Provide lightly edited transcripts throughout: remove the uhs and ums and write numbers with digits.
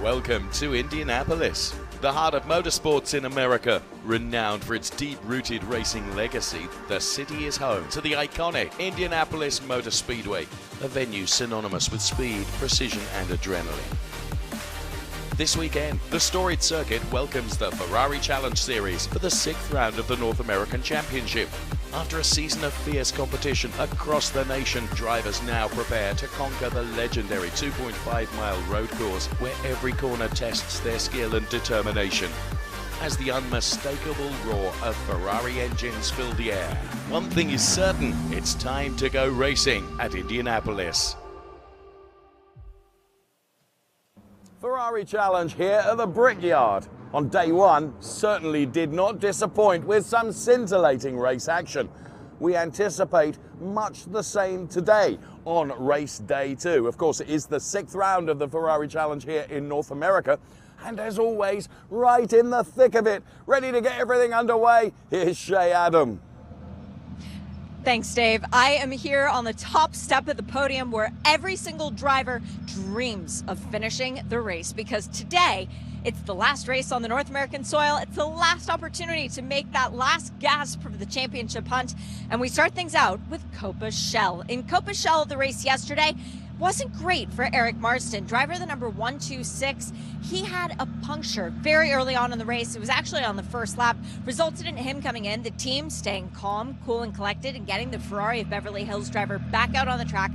Welcome to Indianapolis, the heart of motorsports in America. Renowned for its deep-rooted racing legacy, the city is home to the iconic Indianapolis Motor Speedway, a venue synonymous with speed, precision and adrenaline. This weekend, the storied circuit welcomes the Ferrari Challenge Series for the 6th round of the North American Championship. After a season of fierce competition across the nation, drivers now prepare to conquer the legendary 2.5-mile road course where every corner tests their skill and determination. As the unmistakable roar of Ferrari engines fill the air, one thing is certain, it's time to go racing at Indianapolis. Ferrari Challenge here at the Brickyard. On day one, certainly did not disappoint with some scintillating race action. We anticipate much the same today on race day two. Of course, it is the 6th round of the Ferrari Challenge here in North America. And as always, right in the thick of it, ready to get everything underway, here's Shay Adam. Thanks, Dave. I am here on the top step of the podium where every single driver dreams of finishing the race, because today it's the last race on the North American soil. It's the last opportunity to make that last gasp for the championship hunt. And we start things out with Coppa Shell. In Coppa Shell, the race yesterday wasn't great for Eric Marston, driver the number 126. He had a puncture very early on in the race. It was actually on the first lap, resulted in him coming in, the team staying calm, cool and collected, and getting the Ferrari of Beverly Hills driver back out on the track.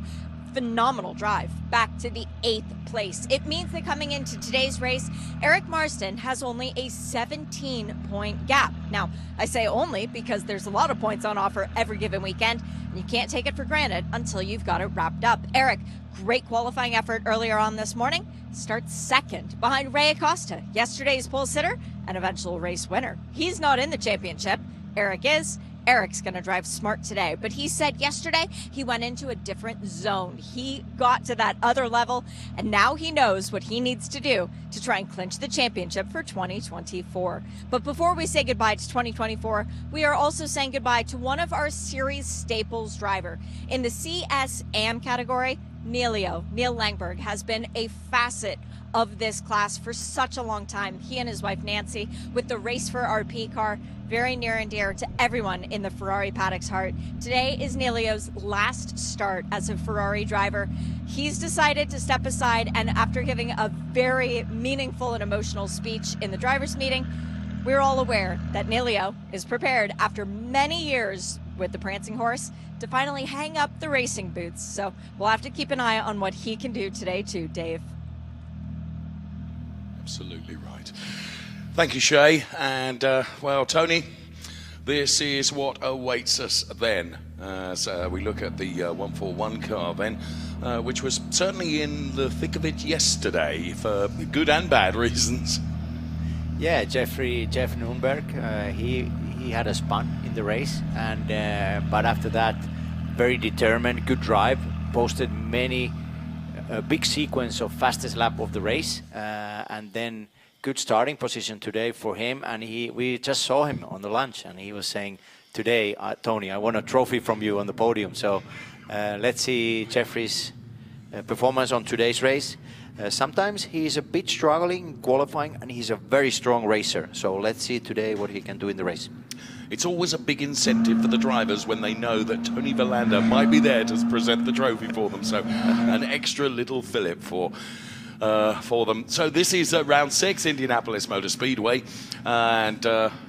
Phenomenal drive back to the 8th place. It means that coming into today's race, Eric Marston has only a 17-point gap. Now, I say only because there's a lot of points on offer every given weekend, and you can't take it for granted until you've got it wrapped up. Eric, great qualifying effort earlier on this morning, starts second behind Ray Acosta, yesterday's pole sitter and eventual race winner. He's not in the championship. Eric is. Eric's going to drive smart today, but he said yesterday he went into a different zone. He got to that other level, and now he knows what he needs to do to try and clinch the championship for 2024. But before we say goodbye to 2024, we are also saying goodbye to one of our series staples driver. In the CSAM category, Neil Langberg has been a facet of this class for such a long time. He and his wife Nancy, with the Race for RP car, very near and dear to everyone in the Ferrari paddock's heart. Today is Neilio's last start as a Ferrari driver. He's decided to step aside, and after giving a very meaningful and emotional speech in the drivers' meeting, we're all aware that Neilio is prepared after many years with the prancing horse to finally hang up the racing boots. So we'll have to keep an eye on what he can do today too, Dave. Absolutely right. Thank you, Shay. And, well, Tony, this is what awaits us then. So we look at the 141 car then, which was certainly in the thick of it yesterday for good and bad reasons. Yeah, Jeff Nürnberg, he had a spun in the race, and but after that, very determined, good drive, posted many big sequence of fastest lap of the race, and then good starting position today for him. And we just saw him on the lunch, and he was saying, today, Tony, I want a trophy from you on the podium. So let's see Jeffrey's performance on today's race. Sometimes he's a bit struggling in qualifying, and he's a very strong racer. So let's see today what he can do in the race. It's always a big incentive for the drivers when they know that Tony Verlander might be there to present the trophy for them. So an extra little fillip for for them. So this is round 6, Indianapolis Motor Speedway, and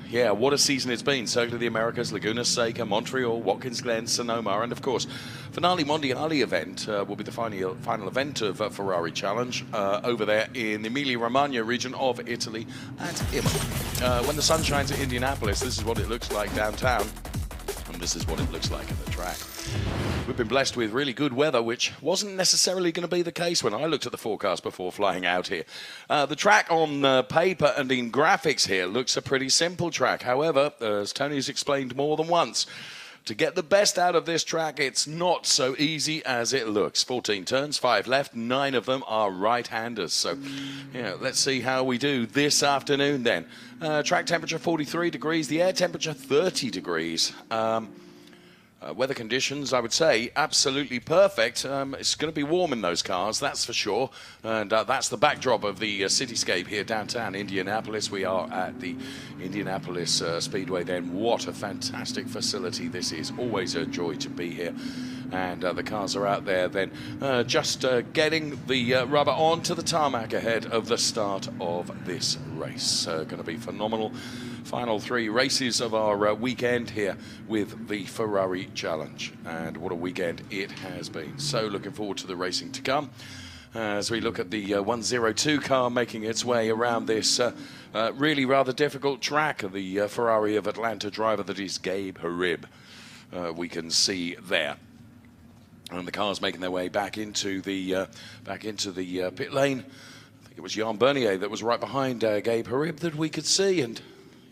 yeah, what a season it's been. Circuit of the Americas, Laguna Seca, Montreal, Watkins Glen, Sonoma, and of course, Finale Mondiale event will be the final event of Ferrari Challenge over there in the Emilia-Romagna region of Italy at Imola. When the sun shines at Indianapolis, this is what it looks like downtown, and this is what it looks like at the track. We've been blessed with really good weather, which wasn't necessarily going to be the case when I looked at the forecast before flying out here. The track on paper and in graphics here looks a pretty simple track. However, as Tony's explained more than once, to get the best out of this track, it's not so easy as it looks. 14 turns, 5 left, 9 of them are right-handers. So, yeah, let's see how we do this afternoon then. Track temperature 43 degrees, the air temperature 30 degrees. Weather conditions, I would say, absolutely perfect. It's going to be warm in those cars, that's for sure. And that's the backdrop of the cityscape here downtown Indianapolis. We are at the Indianapolis Speedway then. What a fantastic facility this is. Always a joy to be here. And the cars are out there then just getting the rubber onto the tarmac ahead of the start of this race. Going to be phenomenal. Final 3 races of our weekend here with the Ferrari Challenge. And what a weekend it has been. So looking forward to the racing to come. As we look at the 102 car making its way around this really rather difficult track. The Ferrari of Atlanta driver that is Gabe Harib. We can see there. And the cars making their way back into the pit lane. I think it was Jan Bernier that was right behind Gabe Harib that we could see. And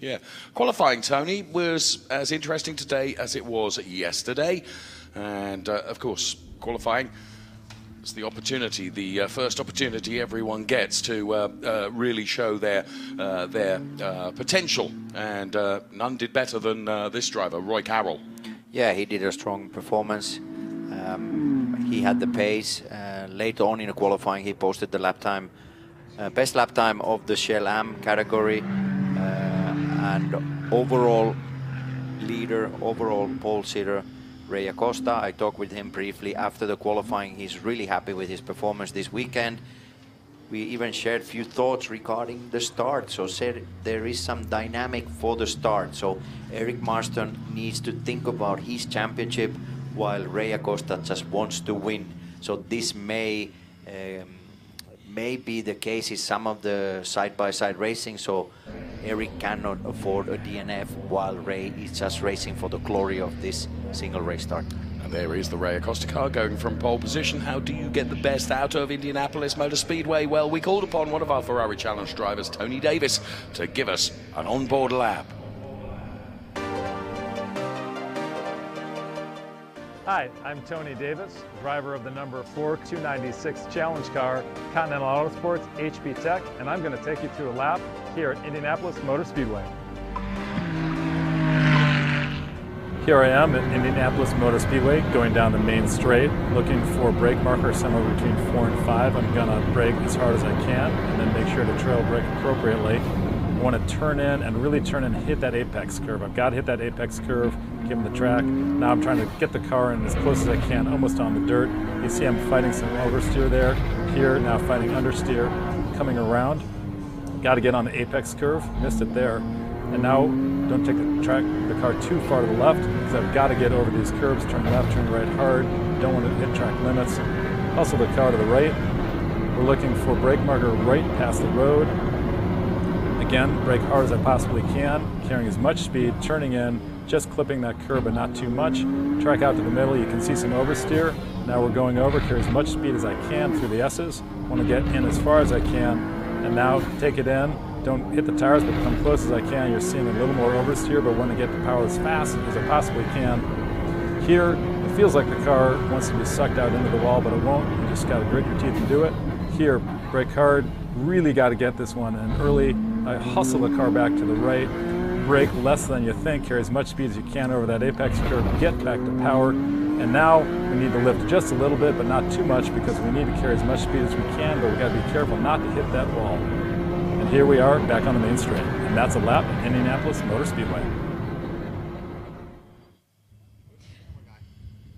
yeah, qualifying, Tony, was as interesting today as it was yesterday. And of course, qualifying is the opportunity, the first opportunity everyone gets to really show their potential. And none did better than this driver, Roy Carroll. Yeah, he did a strong performance. He had the pace. Later on in the qualifying, he posted the lap time, best lap time of the Shell Am category. And overall leader, overall pole sitter, Ray Acosta. I talked with him briefly after the qualifying. He's really happy with his performance this weekend. We even shared a few thoughts regarding the start. So said there is some dynamic for the start. So Eric Marston needs to think about his championship while Ray Acosta just wants to win. So this may be the case in some of the side-by-side racing. So Eric cannot afford a DNF while Ray is just racing for the glory of this single race start. And there is the Ray Acosta car going from pole position. How do you get the best out of Indianapolis Motor Speedway? Well, we called upon one of our Ferrari Challenge drivers, Tony Davis, to give us an onboard lap. Hi, I'm Tony Davis, driver of the number 4296 Challenge car, Continental Autosports HP Tech, and I'm going to take you through a lap here at Indianapolis Motor Speedway. Here I am at Indianapolis Motor Speedway, going down the main straight, looking for a brake marker somewhere between 4 and 5. I'm going to brake as hard as I can, and then make sure to trail brake appropriately. I want to turn in and really turn and hit that apex curve. I've got to hit that apex curve, give him the track. Now I'm trying to get the car in as close as I can, almost on the dirt. You see I'm fighting some oversteer there. Here, now fighting understeer, coming around. Got to get on the apex curve, missed it there. And now don't take the car too far to the left, because I've got to get over these curves, turn left, turn right hard. Don't want to hit track limits. Hustle the car to the right. We're looking for brake marker right past the road. Again, brake hard as I possibly can, carrying as much speed, turning in, just clipping that curb but not too much. Track out to the middle, you can see some oversteer. Now we're going over, carry as much speed as I can through the S's. Want to get in as far as I can, and now take it in. Don't hit the tires, but come close as I can. You're seeing a little more oversteer, but want to get the power as fast as I possibly can. Here, it feels like the car wants to be sucked out into the wall, but it won't. You just got to grit your teeth and do it. Here, brake hard, really got to get this one in early. I hustle the car back to the right, brake less than you think, carry as much speed as you can over that apex curve, get back to power, and now we need to lift just a little bit, but not too much, because we need to carry as much speed as we can, but we got to be careful not to hit that wall. And here we are back on the main straight, and that's a lap at Indianapolis Motor Speedway.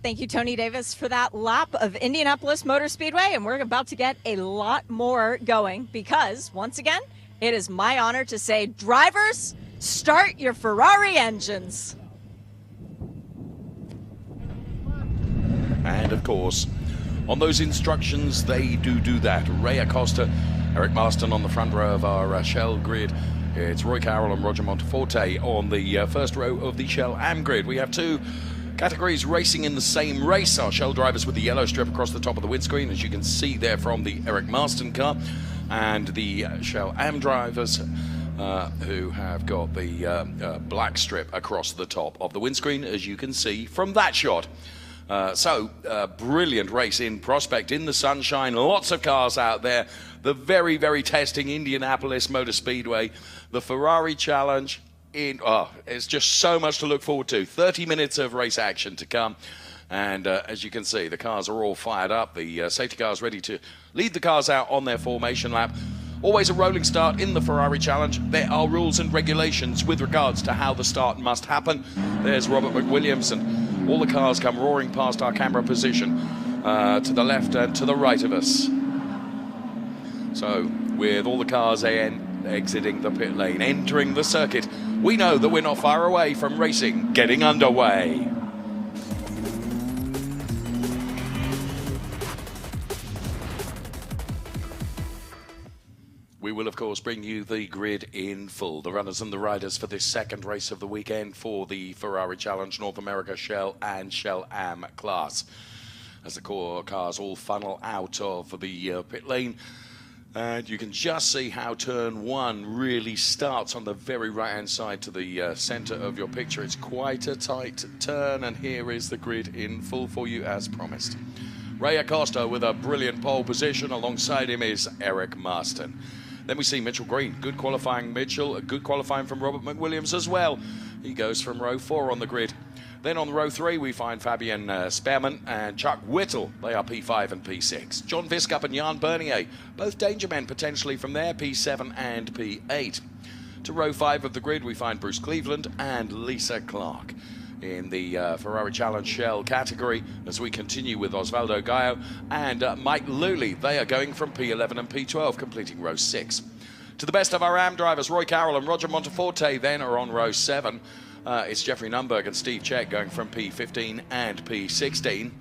Thank you, Tony Davis, for that lap of Indianapolis Motor Speedway. And we're about to get a lot more going because, once again, it is my honor to say, drivers, start your Ferrari engines. And of course, on those instructions, they do that. Ray Acosta, Eric Marston on the front row of our Shell grid. It's Roy Carroll and Roger Monteforte on the first row of the Shell Am grid. We have two categories racing in the same race. Our Shell drivers with the yellow strip across the top of the windscreen, as you can see there from the Eric Marston car, and the Shell Am drivers who have got the black strip across the top of the windscreen, as you can see from that shot. Brilliant race in prospect in the sunshine, lots of cars out there. The very, very testing Indianapolis Motor Speedway, the Ferrari Challenge. It's just so much to look forward to. 30 minutes of race action to come. And as you can see, the cars are all fired up. The safety cars ready to lead the cars out on their formation lap. Always a rolling start in the Ferrari Challenge. There are rules and regulations with regards to how the start must happen. There's Robert McWilliams, and all the cars come roaring past our camera position to the left and to the right of us. So, with all the cars exiting the pit lane, entering the circuit, we know that we're not far away from racing getting underway. We will, of course, bring you the grid in full. The runners and the riders for this second race of the weekend for the Ferrari Challenge North America Shell and Shell Am class. As the core cars all funnel out of the pit lane. And you can just see how turn one really starts on the very right-hand side to the center of your picture. It's quite a tight turn, and here is the grid in full for you as promised. Ray Acosta with a brilliant pole position. Alongside him is Eric Marston. Then we see Mitchell Green. Good qualifying, Mitchell. Good qualifying from Robert McWilliams as well. He goes from row 4 on the grid. Then on row 3, we find Fabian Spearman and Chuck Whittle. They are P5 and P6. John Viscup and Jan Bernier, both danger men potentially from there, P7 and P8. To row 5 of the grid, we find Bruce Cleveland and Lisa Clark. In the Ferrari Challenge Shell category, as we continue with Osvaldo Gallo and Mike Luley. They are going from P11 and P12, completing row 6. To the best of our Am drivers, Roy Carroll and Roger Monteforte then are on row 7. It's Jeffrey Nunberg and Steve Cech going from P15 and P16.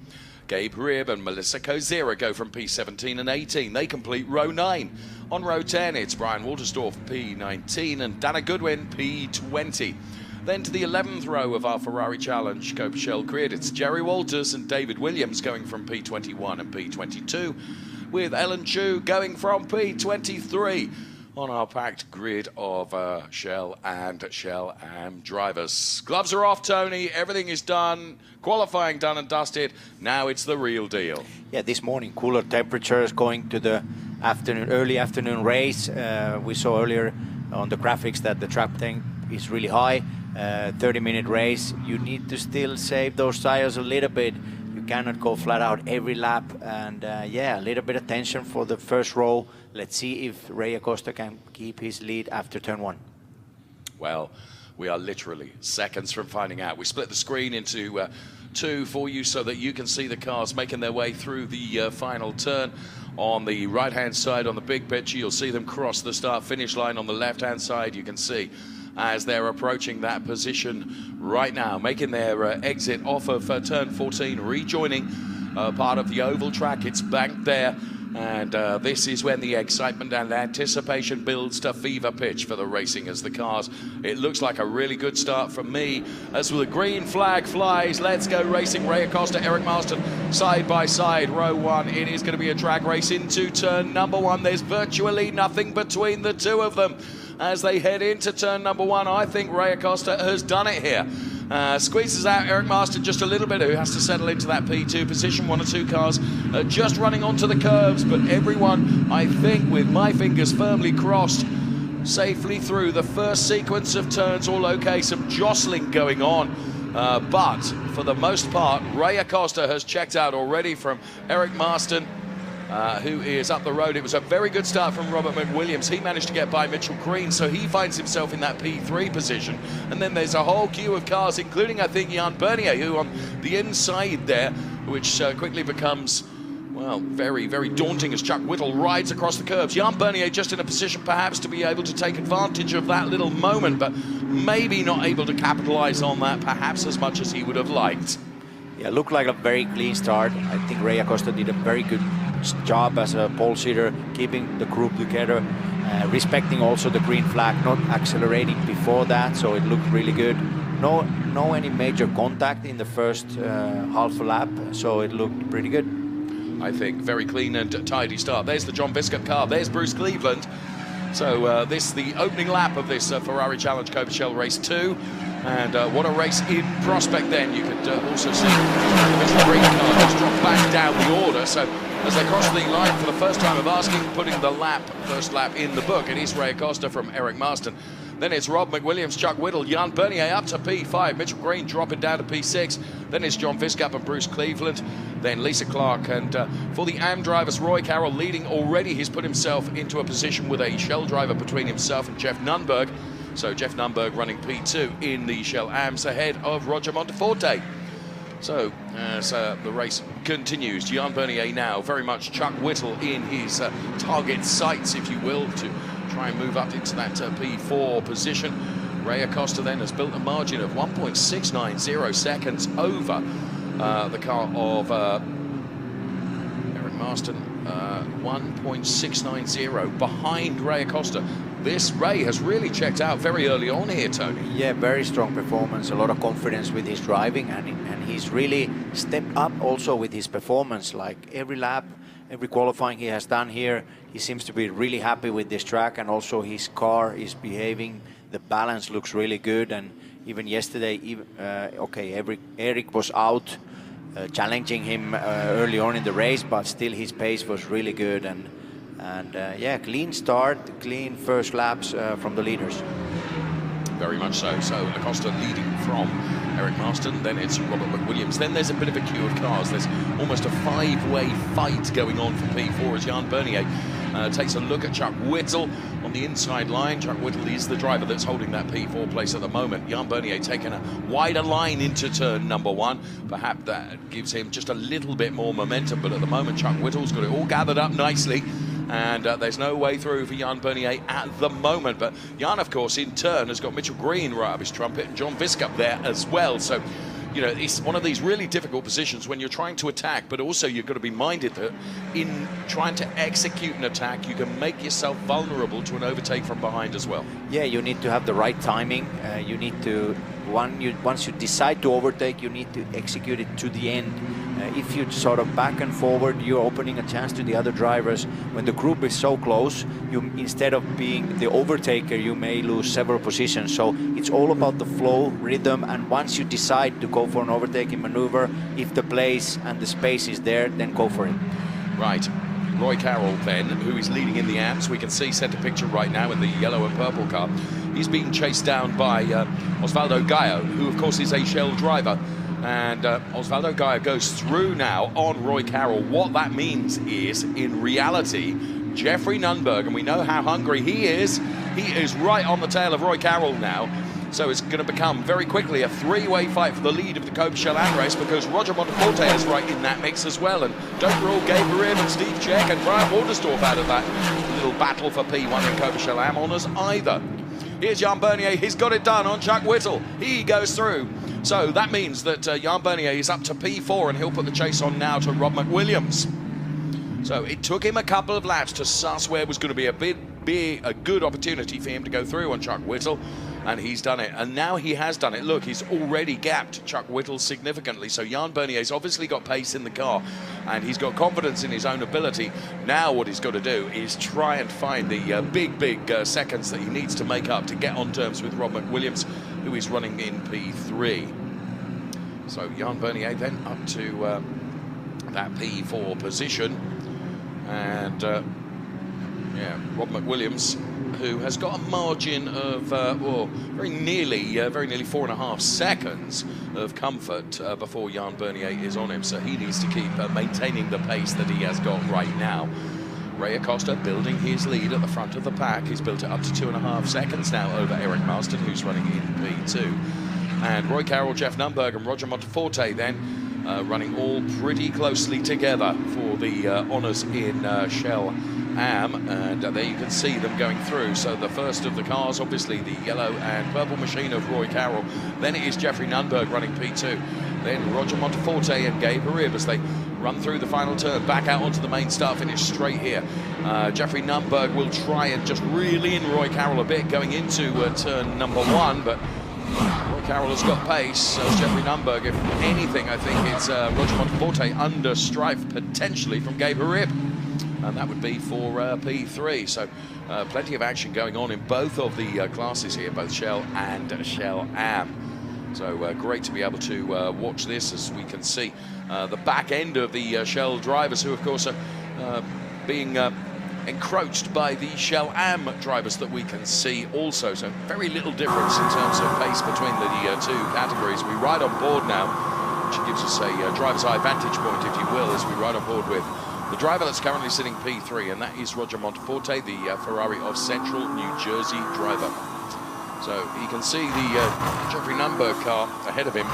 Gabe Ribb and Melissa Kozira go from P17 and 18. They complete row 9. On row 10, it's Brian Waltersdorf, P19, and Dana Goodwin, P20. Then to the 11th row of our Ferrari Challenge Coppa Shell grid, it's Jerry Walters and David Williams going from P21 and P22, with Ellen Chu going from P23 on our packed grid of Shell and Shell Am drivers. Gloves are off, Tony. Everything is done. Qualifying done and dusted. Now it's the real deal. Yeah, this morning cooler temperatures going to the early afternoon race. We saw earlier on the graphics that the trap tank is really high. 30-minute race. You need to still save those tires a little bit. You cannot go flat out every lap. And yeah, a little bit of tension for the first row. Let's see if Ray Acosta can keep his lead after turn 1. Well, we are literally seconds from finding out. We split the screen into 2 for you so that you can see the cars making their way through the final turn. On the right-hand side on the big picture, you'll see them cross the start-finish line. On the left-hand side, you can see as they're approaching that position right now, making their exit off of turn 14, rejoining part of the oval track. It's banked there, and this is when the excitement and anticipation builds to fever pitch for the racing as the cars. It looks like a really good start from me. As the green flag flies, let's go racing. Ray Acosta, Eric Marston, side by side, row 1. It is going to be a drag race into turn number 1. There's virtually nothing between the two of them. As they head into turn number 1, I think Ray Acosta has done it here. Squeezes out Eric Marston just a little bit, who has to settle into that P2 position. 1 or 2 cars just running onto the curbs, but everyone, I think, with my fingers firmly crossed, safely through the first sequence of turns. All okay, some jostling going on. But for the most part, Ray Acosta has checked out already from Eric Marston. who is up the road. It was a very good start from Robert McWilliams. He managed to get by Mitchell Green, so he finds himself in that P3 position. And then there's a whole queue of cars, including, I think, Jan Bernier, who on the inside there, which quickly becomes, well, very, very daunting as Chuck Whittle rides across the curbs. Jan Bernier just in a position perhaps to be able to take advantage of that little moment, but maybe not able to capitalize on that perhaps as much as he would have liked. Yeah, looked like a very clean start. I think Ray Acosta did a very good job as a pole sitter, keeping the group together, respecting also the green flag, not accelerating before that, so it looked really good. No any major contact in the first half a lap, so it looked pretty good. I think very clean and tidy start. There's the John Biscup car, there's Bruce Cleveland. So this the opening lap of this Ferrari Challenge Coppa Shell Race 2. And what a race in prospect then. You could also see the green car just drop back down the order. So as they cross the line for the first time of asking, putting the first lap in the book, it is Ray Acosta from Eric Marston. Then it's Rob McWilliams, Chuck Whittle, Jan Bernier up to P5, Mitchell Green dropping down to P6. Then it's John Viscup and Bruce Cleveland. Then Lisa Clark, and for the AM drivers, Roy Carroll leading already. He's put himself into a position with a Shell driver between himself and Jeff Nunberg. So Jeff Nunberg running P2 in the Shell AMS ahead of Roger Monteforte. So as the race continues, Jan Bernier now very much Chuck Whittle in his target sights, if you will, to try and move up into that P4 position. Ray Acosta then has built a margin of 1.690 seconds over the car of Eric Marston, 1.690 behind Ray Acosta. This Ray has really checked out very early on here, Tony. Yeah, very strong performance, a lot of confidence with his driving, and he's really stepped up also with his performance. Like every lap, every qualifying he has done here, he seems to be really happy with this track, and also his car is behaving. The balance looks really good, and even yesterday, Eric was out challenging him early on in the race, but still his pace was really good, and yeah, clean start, clean first laps from the leaders. Very much so. So Acosta leading from Eric Marston, then it's Robert McWilliams. Then there's a bit of a queue of cars. There's almost a five-way fight going on for P4 as Jan Bernier takes a look at Chuck Whittle on the inside line. Chuck Whittle is the driver that's holding that P4 place at the moment. Jan Bernier taking a wider line into turn number 1. Perhaps that gives him just a little bit more momentum, but at the moment Chuck Whittle's got it all gathered up nicely. And there's no way through for Jan Bernier at the moment. But Jan, of course, in turn has got Mitchell Green right up his trumpet and John Viscup there as well. So, you know, it's one of these really difficult positions when you're trying to attack, but also you've got to be minded that in trying to execute an attack, you can make yourself vulnerable to an overtake from behind as well. Yeah, you need to have the right timing. You need to, once you decide to overtake, you need to execute it to the end. If you sort of back and forward, you're opening a chance to the other drivers. When the group is so close, you instead of being the overtaker, you may lose several positions. So it's all about the flow, rhythm, and once you decide to go for an overtaking maneuver, if the place and the space is there, then go for it. Right. Roy Carroll then, who is leading in the AMS, we can see center picture right now in the yellow and purple car. He's being chased down by Osvaldo Gallo, who of course is a Shell driver. And Osvaldo Gallo goes through now on Roy Carroll. What that means is, in reality, Jeffrey Nunberg, and we know how hungry he is right on the tail of Roy Carroll now. So it's going to become very quickly a three-way fight for the lead of the Coppa Shell AM race, because Roger Monteforte is right in that mix as well. And don't rule Gabe Rib and Steve Check and Brian Walderstorff out of that little battle for P1 in Coppa Shell AM honours either. Here's Jan Bernier. He's got it done on Chuck Whittle. He goes through. So that means that Jan Bernier is up to P4, and he'll put the chase on now to Rob McWilliams. So it took him a couple of laps to suss where was going to be a good opportunity for him to go through on Chuck Whittle, and he's done it. And now he has done it. Look, he's already gapped Chuck Whittle significantly. So Jan Bernier's obviously got pace in the car, and he's got confidence in his own ability. Now what he's got to do is try and find the big seconds that he needs to make up to get on terms with Rob McWilliams, who is running in P3. So Jan Bernier then up to that P4 position, and Yeah, Rob McWilliams, who has got a margin of well, very nearly 4.5 seconds of comfort before Jan Bernier is on him. So he needs to keep maintaining the pace that he has got right now. Ray Acosta building his lead at the front of the pack. He's built it up to 2.5 seconds now over Eric Marston, who's running in P2. And Roy Carroll, Jeff Nunberg and Roger Monteforte then running all pretty closely together for the honours in Shell Am, and there you can see them going through. So the first of the cars, obviously the yellow and purple machine of Roy Carroll, then it is Jeffrey Nunberg running P2, then Roger Monteforte and Gabe Harib as they run through the final turn, back out onto the main start finish straight here. Jeffrey Nunberg will try and just reel in Roy Carroll a bit going into turn number 1, but Roy Carroll has got pace, so Jeffrey Nunberg. If anything, I think it's Roger Monteforte under strife potentially from Gabe Harib, and that would be for P3. So plenty of action going on in both of the classes here, both Shell and Shell Am. So great to be able to watch this, as we can see the back end of the Shell drivers, who of course are being encroached by the Shell Am drivers that we can see also. So very little difference in terms of pace between the two categories. We ride on board now, which gives us a driver's eye vantage point, if you will, as we ride on board with the driver that's currently sitting P3, and that is Roger Monteforte, the Ferrari of Central New Jersey driver. So you can see the Jeffrey Nunberg car ahead of him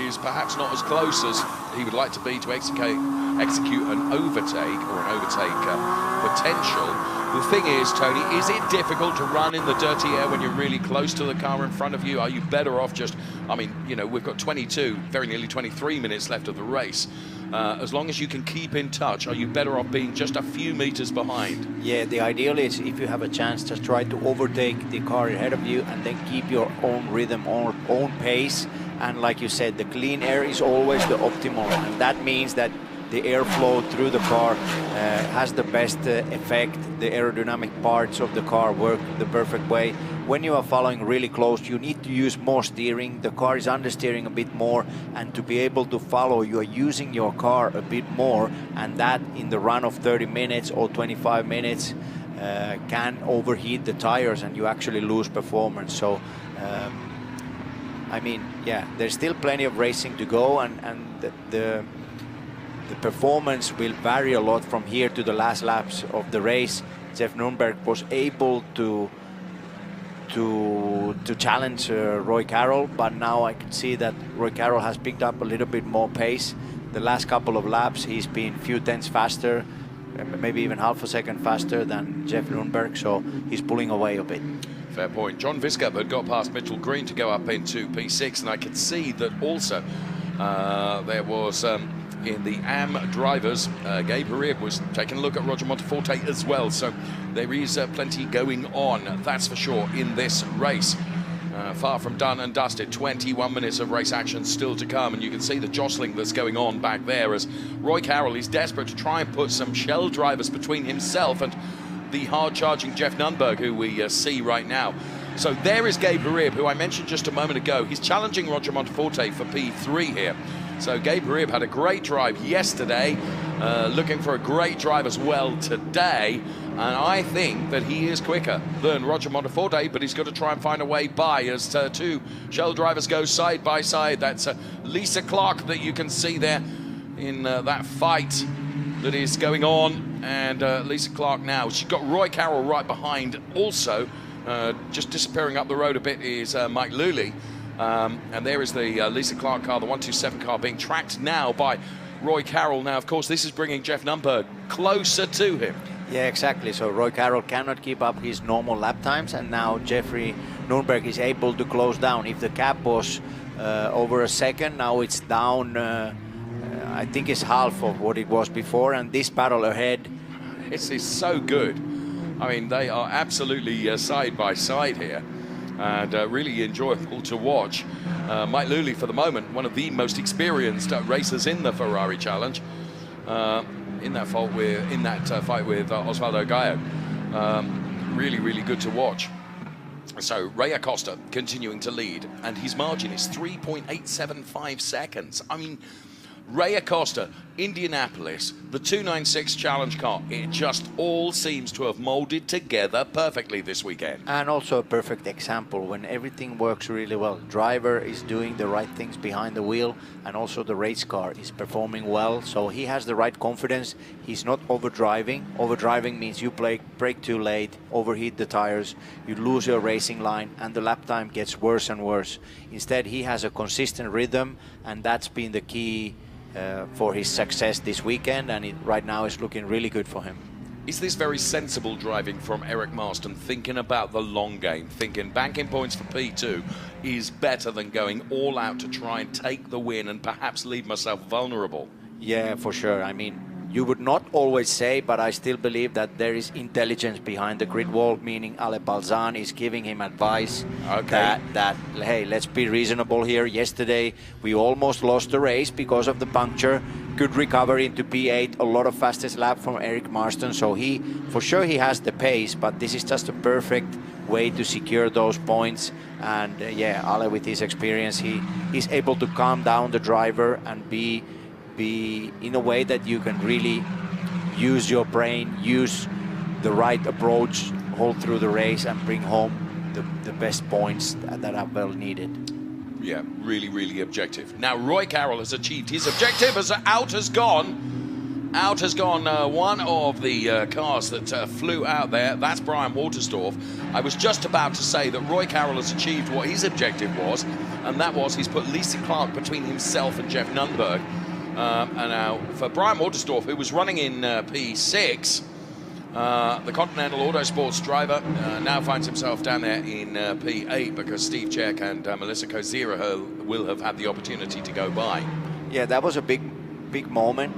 is perhaps not as close as he would like to be to execute an overtake, or an overtake potential. The thing is, Tony, is it difficult to run in the dirty air when you're really close to the car in front of you? Are you better off just, I mean, you know, we've got 22, very nearly 23 minutes left of the race. As long as you can keep in touch, are you better off being just a few meters behind? Yeah, the ideal is, if you have a chance, just try to overtake the car ahead of you and then keep your own rhythm, own pace. And like you said, the clean air is always the optimal, and that means that the airflow through the car has the best effect. The aerodynamic parts of the car work the perfect way. When you are following really close, you need to use more steering. The car is understeering a bit more, and to be able to follow, you are using your car a bit more, and that in the run of 30 minutes or 25 minutes can overheat the tires and you actually lose performance. So I mean, yeah, there's still plenty of racing to go, and the performance will vary a lot from here to the last laps of the race. Jeff Nunberg was able to challenge Roy Carroll, but now I can see that Roy Carroll has picked up a little bit more pace. The last couple of laps he's been a few tenths faster, maybe even half a second faster than Jeff Nunberg, so he's pulling away a bit. Fair point. John Viscup had got past Mitchell Green to go up into P6, and I could see that also there was in the AM drivers, Gabe Harib was taking a look at Roger Monteforte as well, so there is plenty going on, that's for sure, in this race. Far from done and dusted. 21 minutes of race action still to come, and you can see the jostling that's going on back there as Roy Carroll is desperate to try and put some Shell drivers between himself and the hard-charging Jeff Nunberg, who we see right now. So there is Gabe Harib, who I mentioned just a moment ago. He's challenging Roger Monteforte for P3 here. So Gabe Harib had a great drive yesterday, looking for a great drive as well today. And I think that he is quicker than Roger Monteforte, but he's got to try and find a way by as two Shell drivers go side by side. That's Lisa Clark that you can see there in that fight that is going on. And Lisa Clark now, she's got Roy Carroll right behind also. Just disappearing up the road a bit is Mike Luley. And there is the Lisa Clark car, the 127 car, being tracked now by Roy Carroll. Now, of course, this is bringing Jeff Nunberg closer to him. Yeah, exactly. So Roy Carroll cannot keep up his normal lap times, and now Jeffrey Nunberg is able to close down. If the gap was over a second, now it's down, I think it's half of what it was before, and this battle ahead. This is so good. I mean, they are absolutely side by side here, and really enjoyable to watch. Mike Luley, for the moment, one of the most experienced racers in the Ferrari Challenge, in that fight with Osvaldo Gallo. Really, really good to watch. So Ray Acosta continuing to lead, and his margin is 3.875 seconds. I mean, Ray Acosta, Indianapolis, the 296 Challenge car, it just all seems to have molded together perfectly this weekend. And also a perfect example when everything works really well. Driver is doing the right things behind the wheel, and also the race car is performing well, so he has the right confidence. He's not overdriving. Overdriving means you brake too late, overheat the tires, you lose your racing line, and the lap time gets worse and worse. Instead, he has a consistent rhythm, and that's been the key for his success this weekend, and it right now is looking really good for him. Is this very sensible driving from Eric Marston, thinking about the long game, thinking banking points for P2 is better than going all out to try and take the win and perhaps leave myself vulnerable? Yeah, for sure. I mean, you would not always say, but I still believe that there is intelligence behind the grid wall, meaning Ale Balzan is giving him advice that, hey, let's be reasonable here. Yesterday, we almost lost the race because of the puncture. Good recovery into P8, a lot of fastest lap from Eric Marston. So for sure he has the pace, but this is just a perfect way to secure those points. And yeah, Ale with his experience, he's able to calm down the driver and be in a way that you can really use your brain, use the right approach, hold through the race and bring home the best points that are well needed. Yeah, really, really objective. Now, Roy Carroll has achieved his objective as out has gone one of the cars that flew out there. That's Brian Waltersdorf. I was just about to say that Roy Carroll has achieved what his objective was, and that was he's put Lisa Clark between himself and Jeff Nunberg. And now for Brian Waltersdorf, who was running in P6, the Continental Autosports driver now finds himself down there in P8 because Steve Czech and Melissa Kozira will have had the opportunity to go by. Yeah, that was a big moment.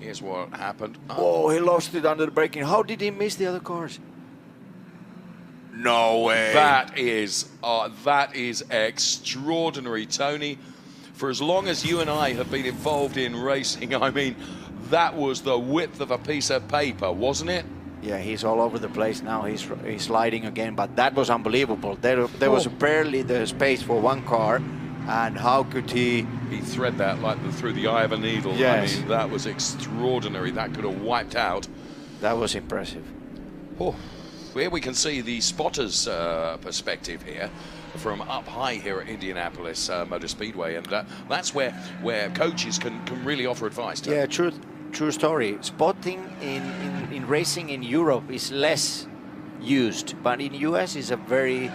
Here's what happened. Oh, he lost it under the braking. How did he miss the other cars? No way. That is extraordinary, Tony. For as long as you and I have been involved in racing, I mean, that was the width of a piece of paper, wasn't it? Yeah, he's all over the place now. He's sliding again, but that was unbelievable. There was barely the space for one car, and how could he thread that like through the eye of a needle? Yes. I mean, that was extraordinary. That could have wiped out. That was impressive. Oh, here we can see the spotters' perspective here from up high here at Indianapolis Motor Speedway, and that's where coaches can really offer advice. Yeah, true story. Spotting in racing in Europe is less used, but in US is a very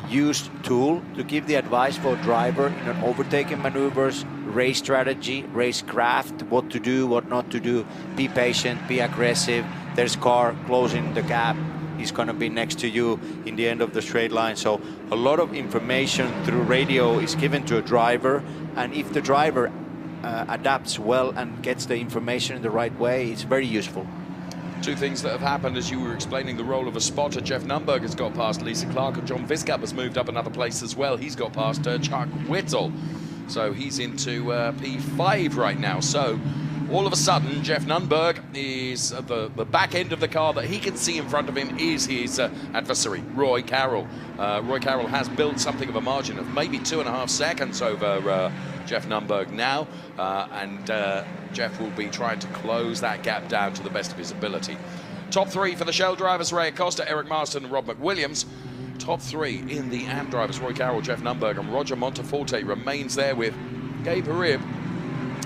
used tool to give the advice for a driver in an overtaking maneuvers, race strategy, race craft, what to do, what not to do. Be patient, be aggressive. There's car closing the gap. He's going to be next to you in the end of the straight line. So a lot of information through radio is given to a driver, and if the driver adapts well and gets the information in the right way, it's very useful. Two things that have happened as you were explaining the role of a spotter. Jeff Nunberg has got past Lisa Clark, and John Viscap has moved up another place as well. He's got past Chuck Whittle. So he's into P5 right now. So all of a sudden, Jeff Nunberg is at the back end of the car that he can see in front of him is his adversary, Roy Carroll. Roy Carroll has built something of a margin of maybe 2.5 seconds over Jeff Nunberg now, and Jeff will be trying to close that gap down to the best of his ability. Top three for the Shell drivers, Ray Acosta, Eric Marston, and Rob McWilliams. Top three in the AM drivers, Roy Carroll, Jeff Nunberg, and Roger Monteforte remains there with Gabe Harib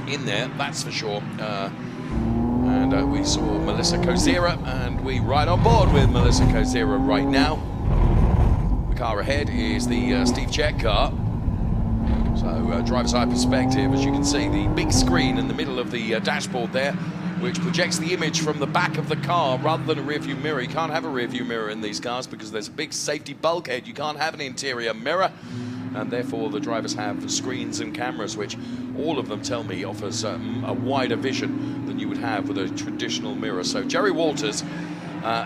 in there, that's for sure. And we saw Melissa Kozira, and we ride on board with Melissa Kozira right now. The car ahead is the Steve Czech car. So driver's eye perspective, as you can see, the big screen in the middle of the dashboard there, which projects the image from the back of the car rather than a rear view mirror. You can't have a rear view mirror in these cars because there's a big safety bulkhead. You can't have an interior mirror, and therefore the drivers have screens and cameras, which all of them tell me offers a wider vision than you would have with a traditional mirror. So Jerry Walters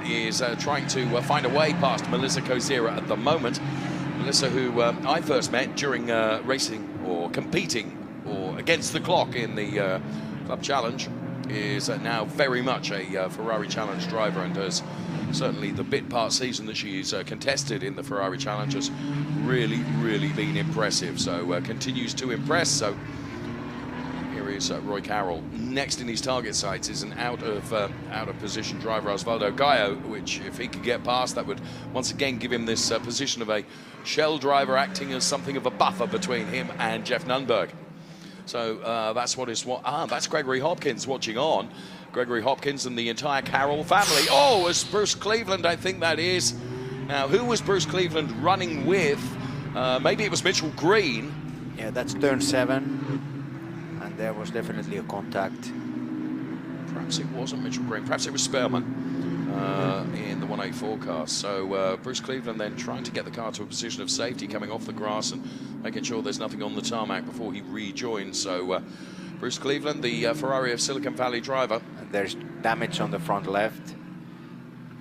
is trying to find a way past Melissa Kozira at the moment. Melissa, who I first met during racing or competing or against the clock in the Club Challenge, is now very much a Ferrari Challenge driver and has certainly the bit part season that she's contested in the Ferrari Challenge has really been impressive. So continues to impress. So here is Roy Carroll. Next in his target sights is an out of position driver, Osvaldo Gallo, which if he could get past, that would once again give him this position of a shell driver, acting as something of a buffer between him and Jeff Nunberg. So that's Gregory Hopkins watching on. Gregory Hopkins and the entire Carroll family. Oh, it's Bruce Cleveland, I think that is. Now, who was Bruce Cleveland running with? Maybe it was Mitchell Green. Yeah, that's turn 7, and there was definitely a contact. Perhaps it wasn't Mitchell Green. Perhaps it was Spearman in the 1A forecast. So Bruce Cleveland then trying to get the car to a position of safety, coming off the grass and making sure there's nothing on the tarmac before he rejoins. So Bruce Cleveland, the Ferrari of Silicon Valley driver. And there's damage on the front left,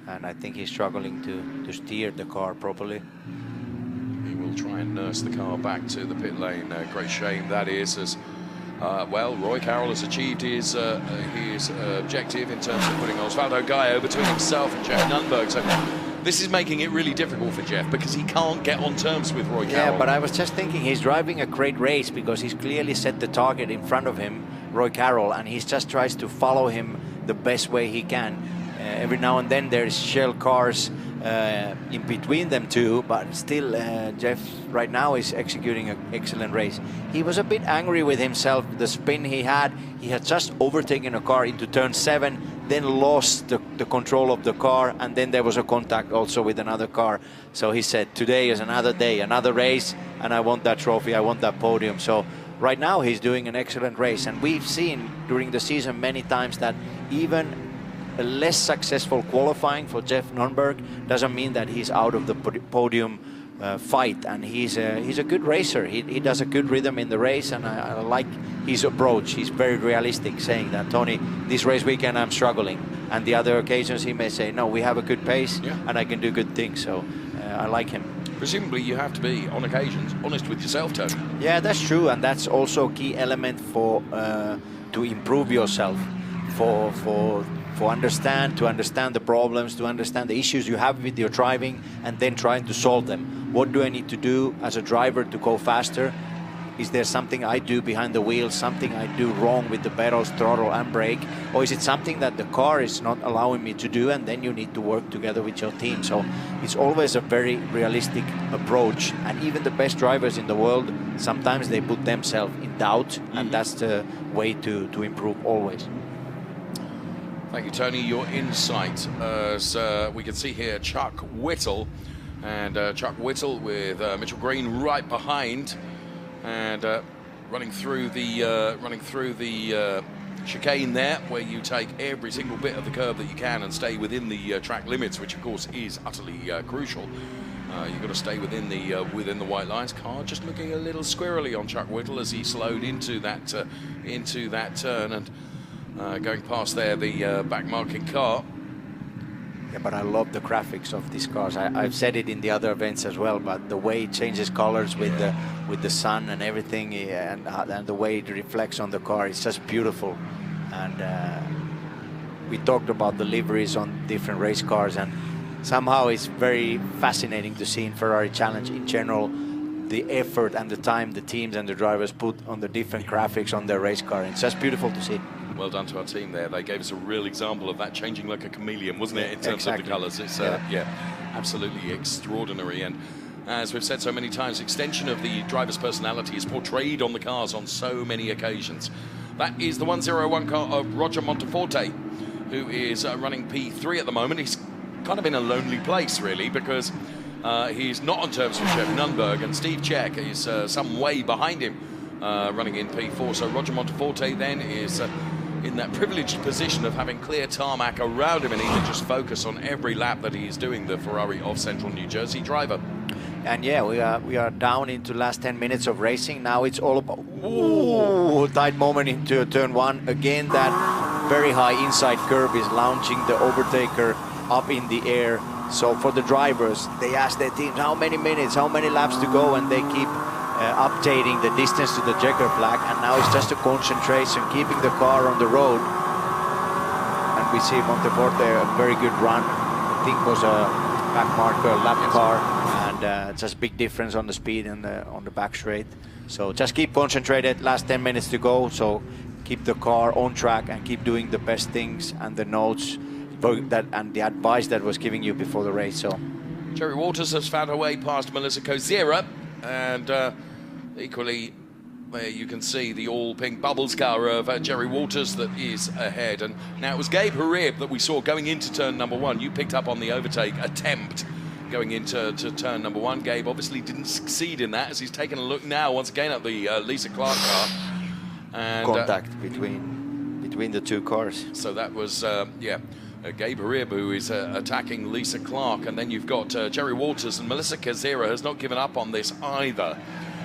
and I think he's struggling to steer the car properly. He will try and nurse the car back to the pit lane. Great shame that is, as well, Roy Carroll has achieved his objective in terms of putting Osvaldo Gallo between himself and Jeff Nunberg. So this is making it really difficult for Jeff because he can't get on terms with Roy Carroll. Yeah, but I was just thinking he's driving a great race because he's clearly set the target in front of him, Roy Carroll, and he just tries to follow him the best way he can. Every now and then there's shell cars in between them two, but still Jeff right now is executing an excellent race. He was a bit angry with himself, the spin he had just overtaken a car into turn 7, then lost the control of the car, and then there was a contact also with another car. So he said, today is another day, another race, and I want that trophy, I want that podium. So right now he's doing an excellent race, and we've seen during the season many times that even a less successful qualifying for Jeff Nunberg doesn't mean that he's out of the podium fight, and he's a good racer. He does a good rhythm in the race, and I like his approach. He's very realistic, saying that, Tony, this race weekend I'm struggling, and the other occasions he may say, no, we have a good pace, and I can do good things. So I like him. Presumably you have to be, on occasions, honest with yourself, Tony. Yeah, that's true, and that's also a key element for to improve yourself, to understand the problems, to understand the issues you have with your driving, and then trying to solve them. What do I need to do as a driver to go faster? Is there something I do behind the wheel, something I do wrong with the pedals, throttle and brake? Or is it something that the car is not allowing me to do, and then you need to work together with your team? So it's always a very realistic approach, and even the best drivers in the world, sometimes they put themselves in doubt, and that's the way to improve always. Thank you, Tony. Your insight. So we can see here Chuck Whittle, and Chuck Whittle with Mitchell Green right behind, and running through the chicane there, where you take every single bit of the curve that you can and stay within the track limits, which of course is utterly crucial. You've got to stay within the white lines. Car just looking a little squirrely on Chuck Whittle as he slowed into that turn, and going past there the back marking car. Yeah, but I love the graphics of these cars. I've said it in the other events as well, but the way it changes colors with the sun and everything, and the way it reflects on the car, it's just beautiful. And we talked about the liveries on different race cars, and somehow it's very fascinating to see in Ferrari Challenge in general the effort and the time the teams and the drivers put on the different graphics on their race car. It's just beautiful to see. Well done to our team there. They gave us a real example of that, changing like a chameleon, wasn't it, in terms of the colours. It's absolutely extraordinary. And as we've said so many times, extension of the driver's personality is portrayed on the cars on so many occasions. That is the 101 car of Roger Monteforte, who is running P3 at the moment. He's kind of in a lonely place, really, because he's not on terms with Jeff Nunberg, and Steve Czech is some way behind him, running in P4. So Roger Monteforte then is in that privileged position of having clear tarmac around him, and he can just focus on every lap that he's doing, the Ferrari of Central New Jersey driver. And yeah, we are down into last 10 minutes of racing. Now it's all about, ooh, tight moment into turn 1. Again, that very high inside curve is launching the overtaker up in the air. So for the drivers, they ask their teams how many minutes, how many laps to go, and they keep updating the distance to the checker flag. And now it's just a concentration, keeping the car on the road. And we see Monteforte, a very good run think was a back marker lap car, and just big difference on the speed and on the back straight. So just keep concentrated. Last 10 minutes to go. So keep the car on track and keep doing the best things and the notes and the advice that was giving you before the race. So Jerry Walters has found her way past Melissa Kozira, and equally there you can see the all-pink bubbles car of Jerry Walters that is ahead. And now it was Gabe Harib that we saw going into turn number 1. You picked up on the overtake attempt going into turn number 1. Gabe obviously didn't succeed in that, as he's taken a look now once again at the Lisa Clark car. And contact between the two cars. So that was, Gabe Harib, who is attacking Lisa Clark, and then you've got Jerry Walters, and Melissa Kozira has not given up on this either.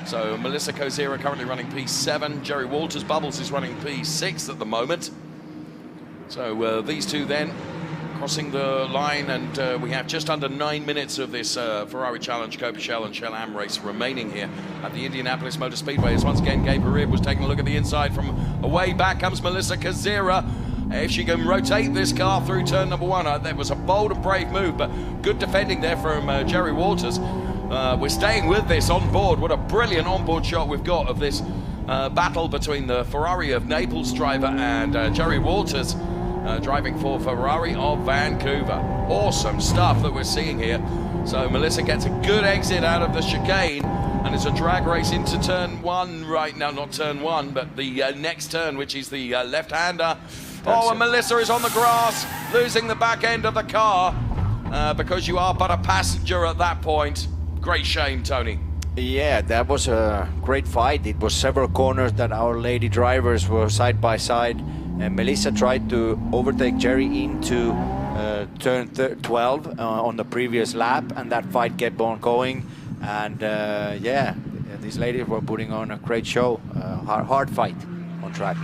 So Melissa Kozira currently running P7, Jerry Walters Bubbles is running P6 at the moment. So these two then crossing the line, and we have just under 9 minutes of this Ferrari Challenge, Coppa Shell and Shell Am race remaining here at the Indianapolis Motor Speedway. As once again Gabe Harib was taking a look at the inside from away back comes Melissa Kozira. If she can rotate this car through turn number 1, that was a bold and brave move, but good defending there from Jerry Walters. We're staying with this on board. What a brilliant onboard shot we've got of this battle between the Ferrari of Naples driver and Jerry Walters driving for Ferrari of Vancouver. Awesome stuff that we're seeing here. So Melissa gets a good exit out of the chicane, and it's a drag race into turn 1 right now. Not turn 1, but the next turn, which is the left-hander. And Melissa is on the grass, losing the back end of the car because you are but a passenger at that point. Great shame, Tony. Yeah, that was a great fight. It was several corners that our lady drivers were side by side. And Melissa tried to overtake Jerry into turn 12 on the previous lap, and that fight kept on going. And these ladies were putting on a great show, hard fight on track.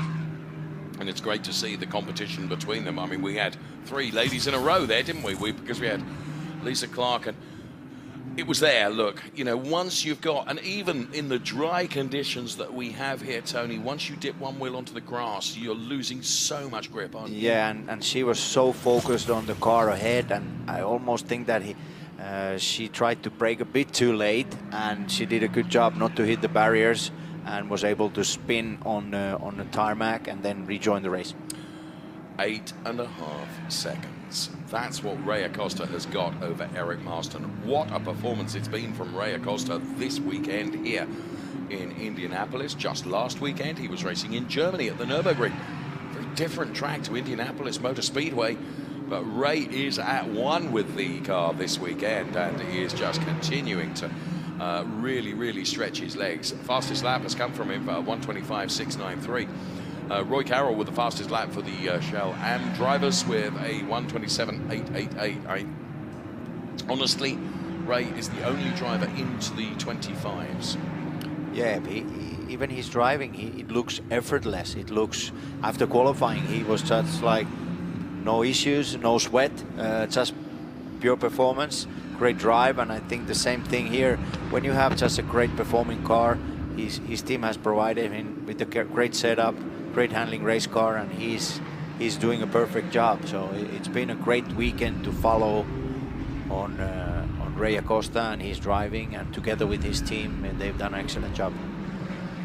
And it's great to see the competition between them. I mean, we had 3 ladies in a row there, didn't we? Because we had Lisa Clark, and it was there. Look, you know, once you've got, and even in the dry conditions that we have here, Tony, once you dip one wheel onto the grass, you're losing so much grip on. Yeah, and she was so focused on the car ahead, and I almost think that she tried to brake a bit too late, and she did a good job not to hit the barriers, and was able to spin on the tarmac and then rejoin the race. 8.5 seconds. That's what Ray Acosta has got over Eric Marston. What a performance it's been from Ray Acosta this weekend here in Indianapolis. Just last weekend he was racing in Germany at the Nürburgring. Very different track to Indianapolis Motor Speedway, but Ray is at one with the car this weekend, and he is just continuing to really stretch his legs. Fastest lap has come from him, 1:25.693. Roy Carroll with the fastest lap for the Shell Am drivers with a 1:27.888. Honestly, Ray is the only driver into the 25s. Yeah, even his driving, it looks effortless. It looks, after qualifying, he was just like no issues, no sweat, just pure performance, great drive. And I think the same thing here. When you have just a great performing car, his team has provided him with a great setup, great handling race car, and he's doing a perfect job. So it's been a great weekend to follow on Ray Acosta and his driving, and together with his team, and they've done an excellent job.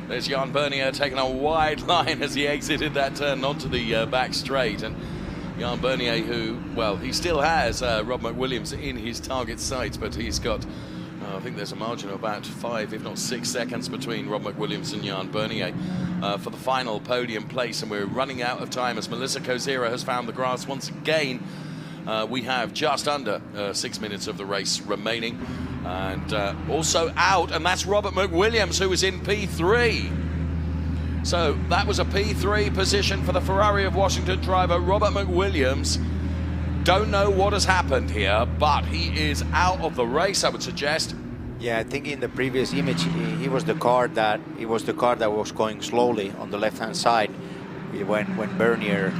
There's Jan Bernier taking a wide line as he exited that turn onto the back straight. And Jan Bernier, who, well, he still has Rob McWilliams in his target sights, but he's got, I think there's a margin of about 5, if not 6 seconds between Rob McWilliams and Jan Bernier for the final podium place. And we're running out of time as Melissa Kozira has found the grass once again. We have just under 6 minutes of the race remaining, and also out, and that's Robert McWilliams, who is in P3. So that was a P3 position for the Ferrari of Washington driver Robert McWilliams. Don't know what has happened here, but he is out of the race, I would suggest. Yeah, I think in the previous image he was the car that was going slowly on the left-hand side. When Bernier,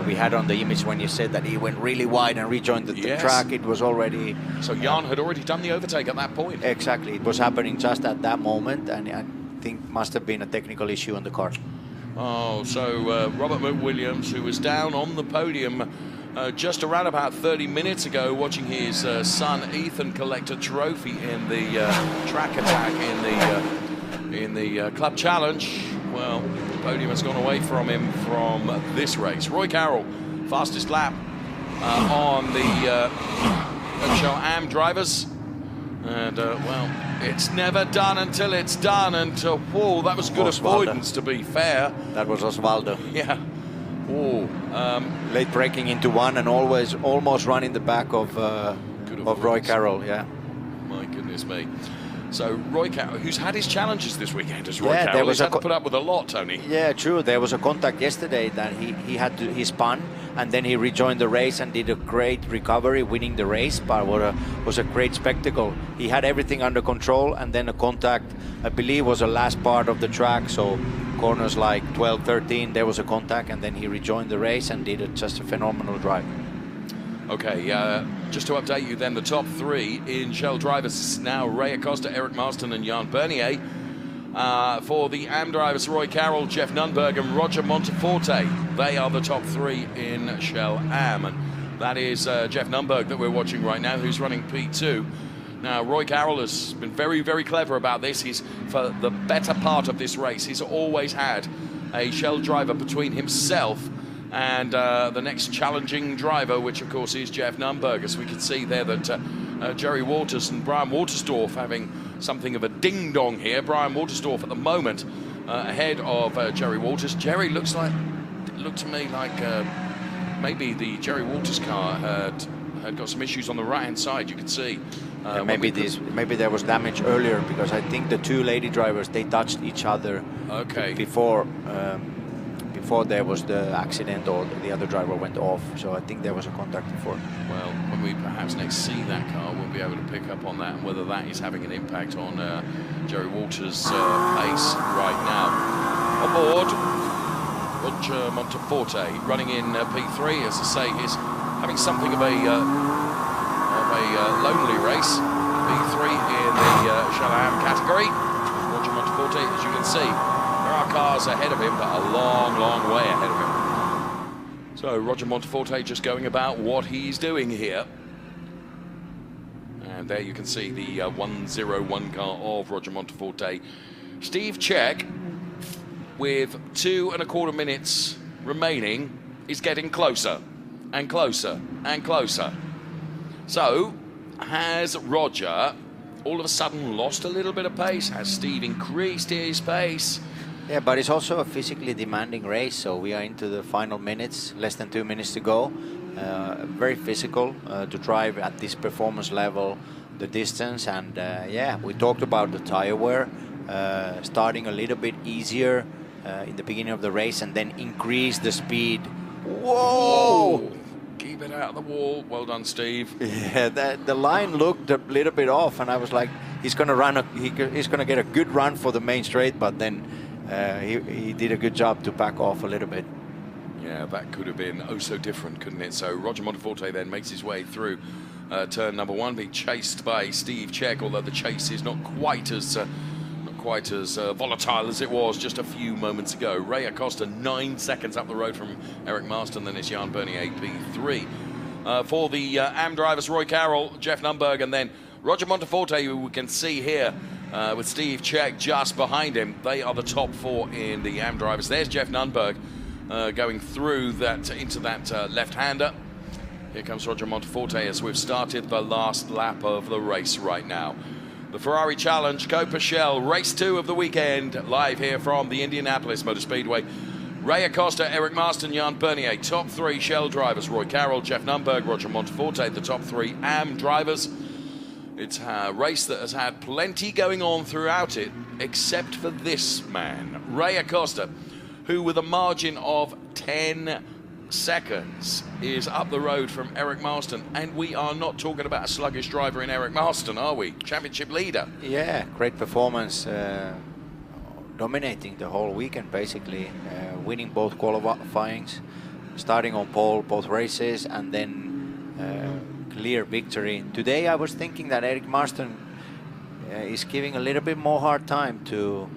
we had on the image when you said that he went really wide and rejoined the track, it was already... So Jan had already done the overtake at that point. Exactly, it was happening just at that moment, and I think must have been a technical issue on the car. Oh, so Robert McWilliams, who was down on the podium just around about 30 minutes ago, watching his son Ethan collect a trophy in the track attack in the Club Challenge. Well, the podium has gone away from him from this race. Roy Carroll, fastest lap on the Shell-Am drivers. And, well, it's never done until it's done. And, whoa, that was good avoidance, to be fair. That was Osvaldo. Yeah. Oh, late braking into one and always almost running the back of Roy Carroll. Yeah. My goodness me. So Roy Carroll, who's had his challenges this weekend, as Roy Yeah, Carroll, he's had to put up with a lot, Tony. Yeah, true. There was a contact yesterday that he spun and then he rejoined the race and did a great recovery, winning the race. But was a great spectacle. He had everything under control, and then a contact, I believe, was the last part of the track. So corners like 12, 13, there was a contact, and then he rejoined the race and did just a phenomenal drive. Okay, just to update you then, the top three in Shell drivers is now Ray Acosta, Eric Marston and Jan Bernier. For the AM drivers, Roy Carroll, Jeff Nunberg and Roger Monteforte. They are the top three in Shell AM. And that is Jeff Nunberg that we're watching right now, who's running P2. Now, Roy Carroll has been very, very clever about this. He's, for the better part of this race, he's always had a Shell driver between himself and the next challenging driver, which of course is Jeff Nunberg. As we can see there that Jerry Waters and Brian Watersdorf having something of a ding-dong here. Brian Watersdorf at the moment ahead of Jerry Waters. Jerry looked to me like maybe the Jerry Waters car had got some issues on the right-hand side. You could see. Maybe there was damage earlier, because I think the two lady drivers, they touched each other. Okay. Before there was the accident, or the other driver went off. So I think there was a contact before. Well, when we perhaps next see that car, we'll be able to pick up on that and whether that is having an impact on Jerry Waters' pace right now. On board, Roger Monteforte running in P3, as I say, is having something of a lonely race. P3 in the Shell-Am category. Roger Monteforte, as you can see, there are cars ahead of him, but a long, long way ahead of him. So Roger Monteforte just going about what he's doing here. And there you can see the 101 car of Roger Monteforte. Steve Czech, with 2¼ minutes remaining, is getting closer and closer and closer. So, has Roger all of a sudden lost a little bit of pace? Has Steve increased his pace? Yeah, but it's also a physically demanding race, so we are into the final minutes, less than 2 minutes to go. Very physical to drive at this performance level, the distance, and yeah, we talked about the tire wear, starting a little bit easier in the beginning of the race and then increase the speed. Whoa! Keep it out of the wall. Well done, Steve. Yeah, the line looked a little bit off, and I was like, he's going to he's going to get a good run for the main straight, but then he did a good job to back off a little bit. Yeah, that could have been oh so different, couldn't it? So Roger Monteforte then makes his way through turn number one, being chased by Steve Czech, although the chase is not quite as volatile as it was just a few moments ago. Ray Acosta 9 seconds up the road from Eric Marston, then it's Jan Bernier P3. For the AM drivers, Roy Carroll, Jeff Nunberg, and then Roger Monteforte, who we can see here with Steve Czech just behind him. They are the top four in the AM drivers. There's Jeff Nunberg going through that into that left-hander. Here comes Roger Monteforte as we've started the last lap of the race right now. The Ferrari Challenge, Coppa Shell, race 2 of the weekend, live here from the Indianapolis Motor Speedway. Ray Acosta, Eric Marston, Jan Bernier, top 3 Shell drivers, Roy Carroll, Jeff Nunberg, Roger Monteforte, the top 3 AM drivers. It's a race that has had plenty going on throughout it, except for this man, Ray Acosta, who with a margin of 10 seconds is up the road from Eric Marston, and we are not talking about a sluggish driver in Eric Marston, are we? Championship leader. Yeah, great performance, dominating the whole weekend basically, winning both qualifyings, starting on pole both races, and then clear victory. Today I was thinking that Eric Marston is giving a little bit more hard time to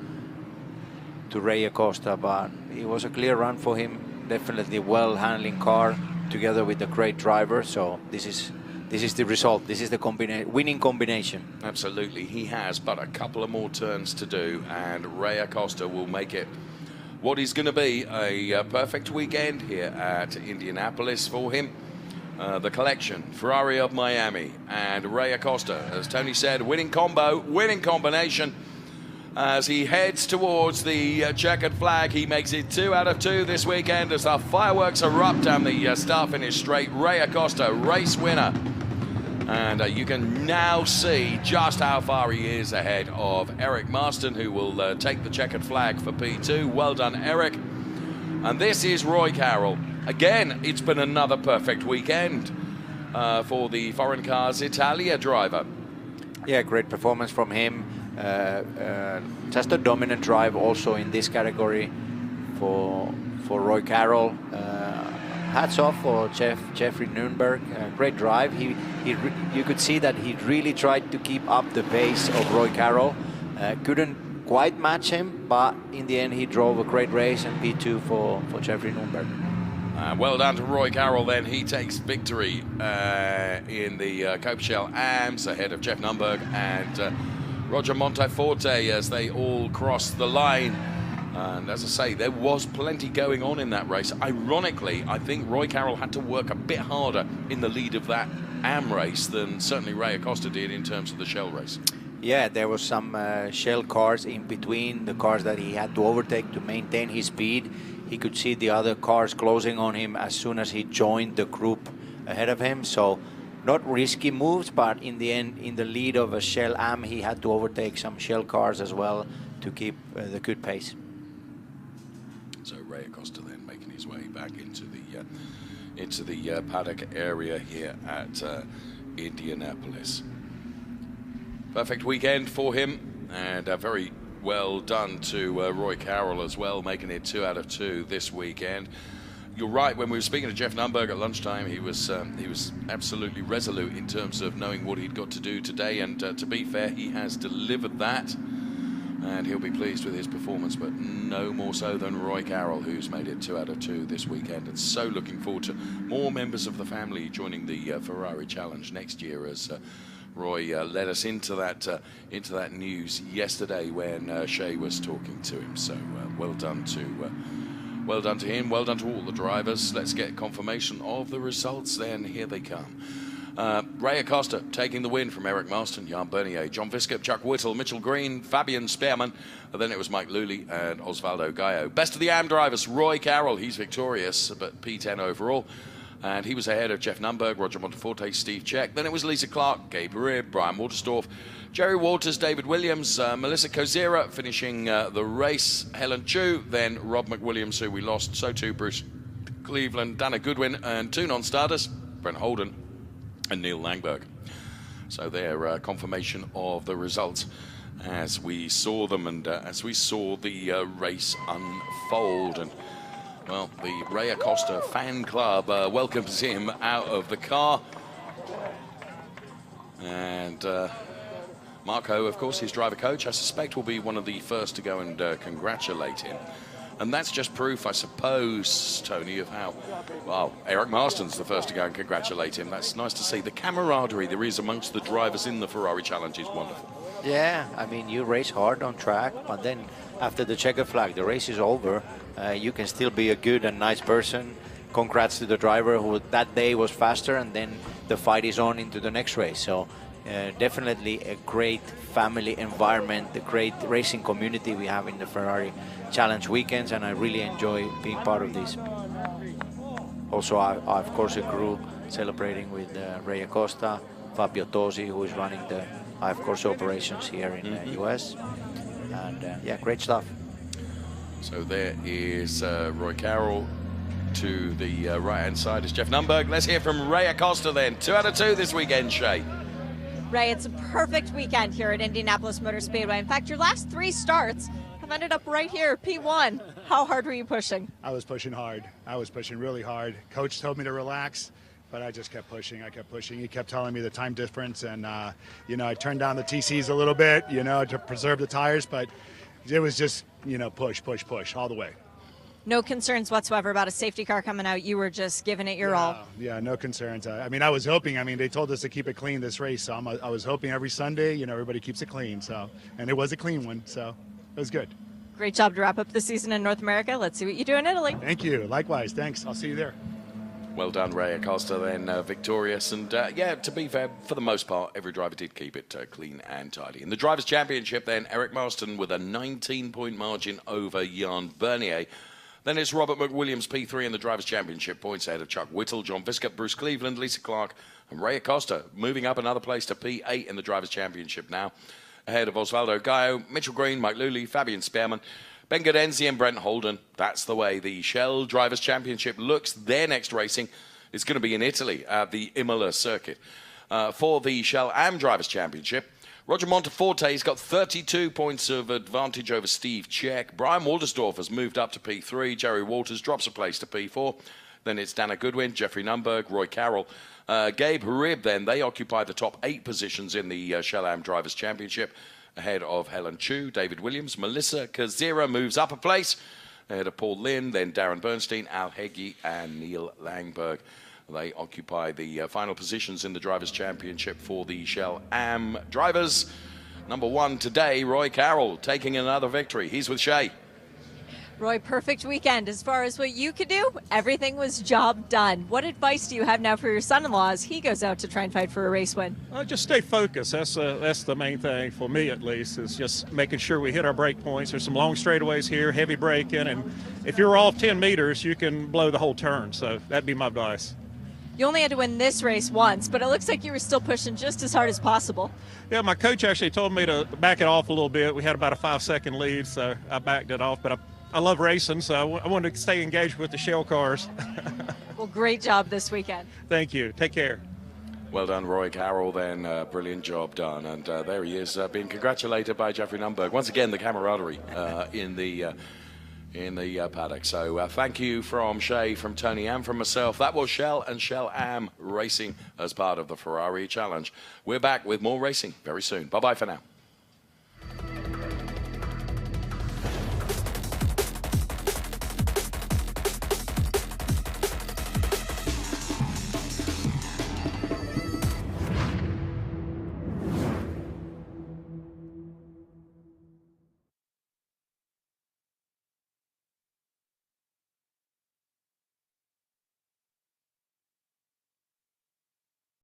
Ray Acosta, but it was a clear run for him. Definitely well handling car, together with a great driver. So this is the result. This is the winning combination. Absolutely, he has but a couple of more turns to do, and Ray Acosta will make it what is going to be a perfect weekend here at Indianapolis for him. The collection, Ferrari of Miami and Ray Acosta, as Tony said, winning combo, winning combination. As he heads towards the checkered flag, he makes it 2 out of 2 this weekend as the fireworks erupt down the start-finish straight. Ray Acosta, race winner. And you can now see just how far he is ahead of Eric Marston, who will take the checkered flag for P2. Well done, Eric. And this is Roy Carroll. Again, it's been another perfect weekend for the Foreign Cars Italia driver. Yeah, great performance from him. Just a dominant drive also in this category for Roy Carroll. Hats off for Jeffrey Nürnberg. Great drive. You could see that he really tried to keep up the pace of Roy Carroll. Couldn't quite match him, but in the end he drove a great race, and P2 for Jeffrey Nürnberg. Well done to Roy Carroll then. He takes victory in the Coppa Shell AMS ahead of Jeff Nürnberg and Roger Monteforte as they all cross the line. And as I say, there was plenty going on in that race. Ironically, I think Roy Carroll had to work a bit harder in the lead of that AM race than certainly Ray Acosta did in terms of the Shell race. Yeah, there was some Shell cars in between, the cars that he had to overtake to maintain his speed. He could see the other cars closing on him as soon as he joined the group ahead of him. So not risky moves, but in the end, in the lead of a Shell AM, he had to overtake some Shell cars as well to keep the good pace. So Ray Acosta then making his way back into the paddock area here at Indianapolis. Perfect weekend for him, and very well done to Roy Carroll as well, making it 2 out of 2 this weekend. You're right, when we were speaking to Jeff Nürnberg at lunchtime, he was absolutely resolute in terms of knowing what he'd got to do today, and to be fair, he has delivered that. And he'll be pleased with his performance, but no more so than Roy Carroll, who's made it 2 out of 2 this weekend. And so looking forward to more members of the family joining the Ferrari Challenge next year, as Roy led us into that news yesterday when Shea was talking to him. So well done to him, well done to all the drivers. Let's get confirmation of the results then. Here they come. Ray Acosta taking the win from Eric Marston, Jan Bernier, John Viscop, Chuck Whittle, Mitchell Green, Fabian Spearman. And then it was Mike Lully and Osvaldo Gallo. Best of the AM drivers, Roy Carroll. He's victorious, but P10 overall. And he was ahead of Jeff Nürnberg, Roger Monteforte, Steve Check. Then it was Lisa Clark, Gabe Rib, Brian Watersdorf, Jerry Walters, David Williams, Melissa Kozira finishing the race, Helen Chu, then Rob McWilliams, who we lost, so too Bruce Cleveland, Dana Goodwin, and 2 non-starters, Brent Holden and Neil Langberg. So they're confirmation of the results as we saw them, and as we saw the race unfold. And well, the Ray Acosta fan club welcomes him out of the car. And Marco, of course, his driver coach, I suspect will be one of the first to go and congratulate him. And that's just proof, I suppose, Tony, of how, well, Eric Marston's the first to go and congratulate him. That's nice to see. The camaraderie there is amongst the drivers in the Ferrari Challenge is wonderful. Yeah, I mean, you race hard on track, but then after the checkered flag, the race is over. You can still be a good and nice person. Congrats to the driver who that day was faster, and then the fight is on into the next race. So definitely a great family environment, the great racing community we have in the Ferrari Challenge weekends, and I really enjoy being part of this. Also, I of course, a crew celebrating with Ray Acosta, Fabio Tosi, who is running the of course operations here in the US, and yeah, great stuff. So there is Roy Carroll. To the right-hand side is Jeff Nürnberg. Let's hear from Ray Acosta then. 2 out of 2 this weekend, Shay. Ray, it's a perfect weekend here at Indianapolis Motor Speedway. In fact, your last 3 starts have ended up right here, P1. How hard were you pushing? I was pushing hard. I was pushing really hard. Coach told me to relax, but I just kept pushing. I kept pushing. He kept telling me the time difference, and you know, I turned down the TCs a little bit, you know, to preserve the tires, but it was just, you know, push all the way. no concerns whatsoever about a safety car coming out. You were just giving it your all. Yeah, no concerns. I mean, I was hoping. I mean, they told us to keep it clean this race, so I was hoping every Sunday, you know, everybody keeps it clean. So, and it was a clean one, so it was good. Great job to wrap up the season in North America. Let's see what you do in Italy. Thank you. Likewise. Thanks. I'll see you there. Well done, Ray Acosta, then victorious. And yeah, to be fair, for the most part, every driver did keep it clean and tidy. In the Drivers' Championship, then, Eric Marston with a 19-point margin over Jan Bernier. Then it's Robert McWilliams, P3 in the Drivers' Championship, points ahead of Chuck Whittle, John Viscott, Bruce Cleveland, Lisa Clark, and Ray Acosta, moving up another place to P8 in the Drivers' Championship now, ahead of Osvaldo Gallo, Mitchell Green, Mike Luley, Fabian Spearman, Ben Gadenzi and Brent Holden. That's the way the Shell Drivers' Championship looks. Their next racing is going to be in Italy at the Imola circuit. For the Shell Am Drivers' Championship, Roger Monteforte's got 32 points of advantage over Steve Czech. Brian Waldersdorf has moved up to P3. Jerry Walters drops a place to P4. Then it's Dana Goodwin, Jeffrey Nunberg, Roy Carroll, Gabe Harib. Then they occupy the top 8 positions in the Shell Am Drivers' Championship, ahead of Helen Chu, David Williams. Melissa Kazira moves up a place, ahead of Paul Lynn, then Darren Bernstein, Al Heggie, and Neil Langberg. They occupy the final positions in the Drivers' Championship for the Shell Am drivers. Number 1 today, Roy Carroll, taking another victory. He's with Shay. Roy, perfect weekend. As far as what you could do, everything was job done. What advice do you have now for your son-in-law as he goes out to try and fight for a race win? Just stay focused. That's the main thing for me, at least, is just making sure we hit our brake points. There's some long straightaways here, heavy braking, and if you're off 10 meters, you can blow the whole turn. So that'd be my advice. You only had to win this race once, but it looks like you were still pushing just as hard as possible. Yeah, my coach actually told me to back it off a little bit. We had about a 5-second lead, so I backed it off, but I love racing, so I wanted to stay engaged with the Shell cars. Well, great job this weekend. Thank you. Take care. Well done, Roy Carroll, then. Brilliant job done. And there he is, being congratulated by Jeffrey Nunberg. Once again, the camaraderie in the paddock. So thank you from Shay, from Tony, and from myself. That was Shell and Shell Am racing as part of the Ferrari Challenge. We're back with more racing very soon. Bye-bye for now.